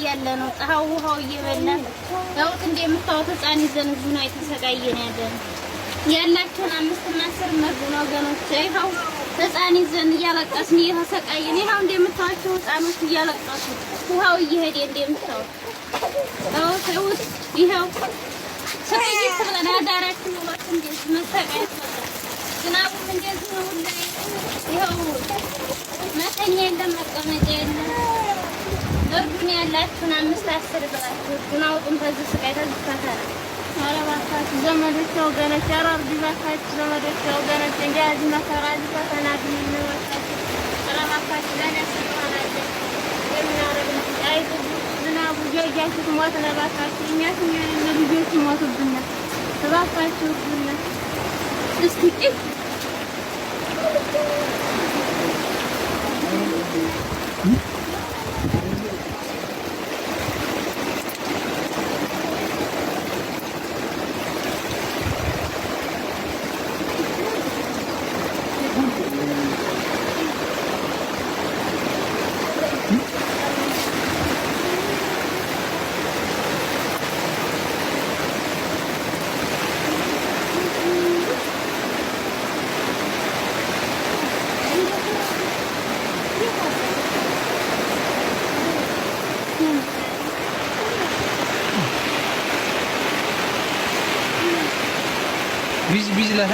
ያለ ነው። ፀሐው ውሃው እየበላን ያውት እንደምታውቁት ህፃን ይዘን እዚህ ነው የተሰቃየን ያለን። ያላችሁን 5 እና 10 መርዱን ወገኖች። ይኸው ህፃን ይዘን እያለቀስን እየተሰቃየን። ይኸው እንደምታዋቸው ህፃኖች እያለቀሱ ውሃው እየሄደ እንደምታውቁ ተውት። ይኸው ሰቀይት ብለን አዳራችን ወጥ እንደዚህ መሰቃየት ዝናቡም እንደዚህ ነው። ይኸው መተኛ የለም መቀመጫ የለም። እርዱን ያላችሁን 5 10 ብላችሁ እርዱን አውጡን ከዚህ ስቃይ ከዚህ ፈተና። ኧረ እባካችሁ ዘመዶቼ ወገኖቼ፣ ኧረ እርዱ እባካችሁ ዘመዶቼ ወገኖቼ፣ እንደዚህ መከራ እዚህ ፈተና ብንል እባካችሁ፣ ኧረ እባካችሁ ለእኔ ስትሆናለች የምናደርግ አይዞህ ዝናቡ እያያችሁት ሞት ነው። እባካችሁ እኛስ ልጆች ሞቱብን። እባካችሁ እርዱን እስኪ बीज बीज ला